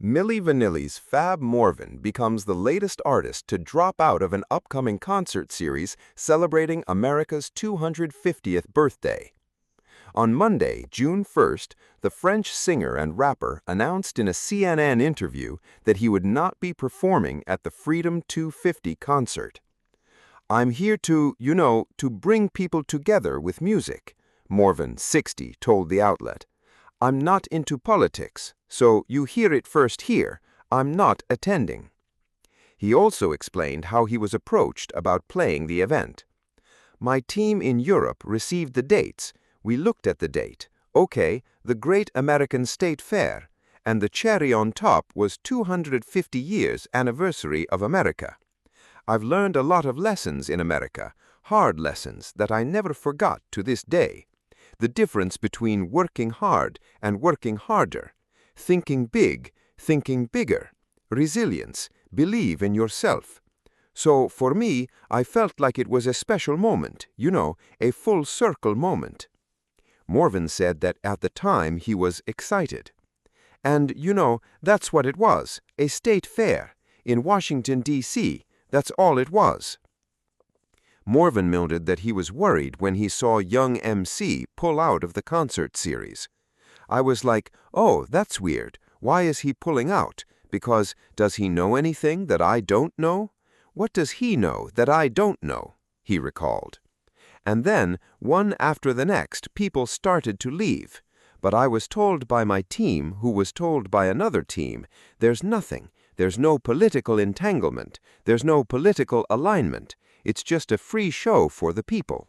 Milli Vanilli's Fab Morvan becomes the latest artist to drop out of an upcoming concert series celebrating America's 250th birthday. On Monday, June 1st, the French singer and rapper announced in a CNN interview that he would not be performing at the Freedom 250 concert. "I'm here to bring people together with music," Morvan, 60, told the outlet. "I'm not into politics, so you hear it first here. I'm not attending." He also explained how he was approached about playing the event. "My team in Europe received the dates. We looked at the date. Okay, the Great American State Fair. And the cherry on top was 250 years anniversary of America. I've learned a lot of lessons in America, hard lessons that I never forgot to this day. The difference between working hard and working harder, thinking big, thinking bigger, resilience, believe in yourself. So for me, I felt like it was a special moment, a full circle moment." Morvan said that at the time he was excited. "And, that's what it was, a state fair, in Washington, D.C., that's all it was." Morvan noted that he was worried when he saw young MC pull out of the concert series. "I was like, oh, that's weird. Why is he pulling out? Because does he know anything that I don't know? What does he know that I don't know?" he recalled. "And then, one after the next, people started to leave. But I was told by my team, who was told by another team, there's nothing. There's no political entanglement. There's no political alignment. It's just a free show for the people.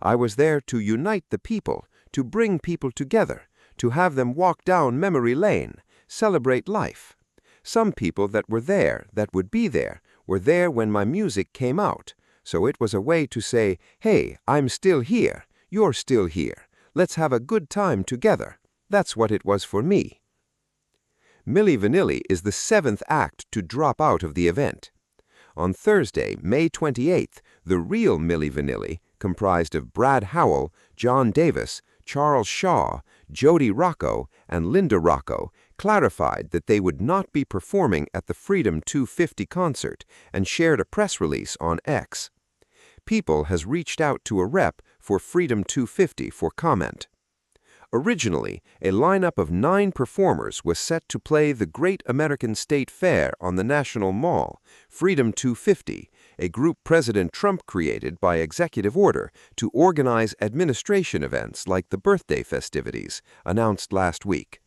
I was there to unite the people, to bring people together, to have them walk down memory lane, celebrate life. Some people that were there, that would be there, were there when my music came out. So it was a way to say, hey, I'm still here, you're still here. Let's have a good time together. That's what it was for me." Milli Vanilli is the seventh act to drop out of the event. On Thursday, May 28th, the real Milli Vanilli, comprised of Brad Howell, John Davis, Charles Shaw, Jody Rocco, and Linda Rocco, clarified that they would not be performing at the Freedom 250 concert and shared a press release on X. People has reached out to a rep for Freedom 250 for comment. Originally, a lineup of 9 performers was set to play the Great American State Fair on the National Mall, Freedom 250, a group President Trump created by executive order to organize administration events like the birthday festivities, announced last week.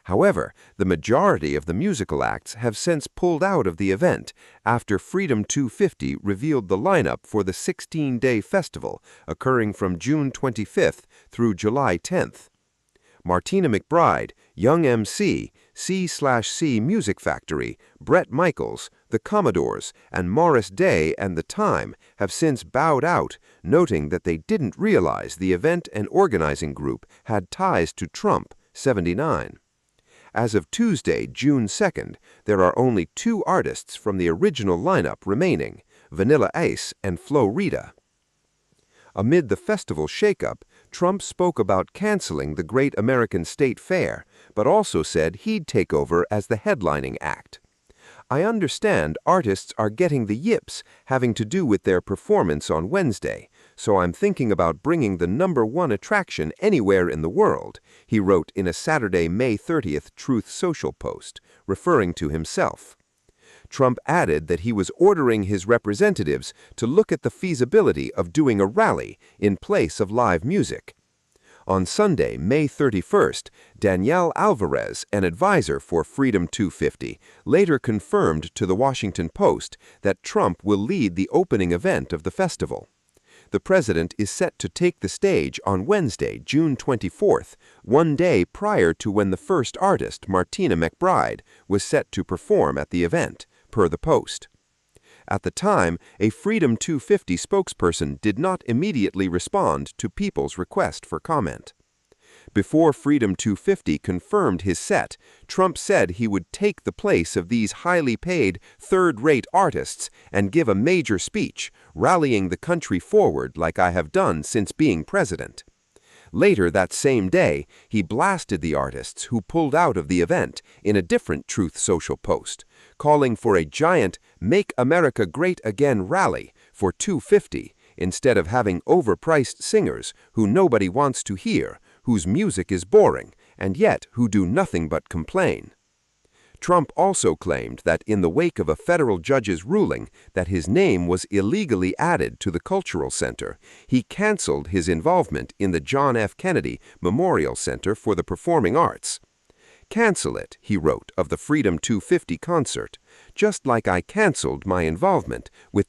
However, the majority of the musical acts have since pulled out of the event after Freedom 250 revealed the lineup for the 16-day festival occurring from June 25th through July 10th. Martina McBride, Young MC, C/C Music Factory, Bret Michaels, The Commodores, and Morris Day and The Time have since bowed out, noting that they didn't realize the event and organizing group had ties to Trump, 79. As of Tuesday, June 2nd, there are only 2 artists from the original lineup remaining, Vanilla Ice and Flo Rida. Amid the festival shakeup, Trump spoke about canceling the Great American State Fair, but also said he'd take over as the headlining act. "I understand artists are getting the yips having to do with their performance on Wednesday, so I'm thinking about bringing the #1 attraction anywhere in the world," he wrote in a Saturday, May 30th Truth Social post, referring to himself. Trump added that he was ordering his representatives to look at the feasibility of doing a rally in place of live music. On Sunday, May 31st, Danielle Alvarez, an advisor for Freedom 250, later confirmed to the Washington Post that Trump will lead the opening event of the festival. The president is set to take the stage on Wednesday, June 24th, one day prior to when the first artist, Martina McBride, was set to perform at the event, per the Post. At the time, a Freedom 250 spokesperson did not immediately respond to people's request for comment. Before Freedom 250 confirmed his set, Trump said he would take the place of these highly paid, third-rate artists and give a major speech, rallying the country forward like I have done since being president. Later that same day, he blasted the artists who pulled out of the event in a different Truth Social post, calling for a giant Make America Great Again rally for $250 instead of having overpriced singers who nobody wants to hear, whose music is boring, and yet who do nothing but complain. Trump also claimed that in the wake of a federal judge's ruling that his name was illegally added to the Cultural Center, he canceled his involvement in the John F. Kennedy Memorial Center for the Performing Arts. "Cancel it," he wrote of the Freedom 250 concert, "just like I canceled my involvement with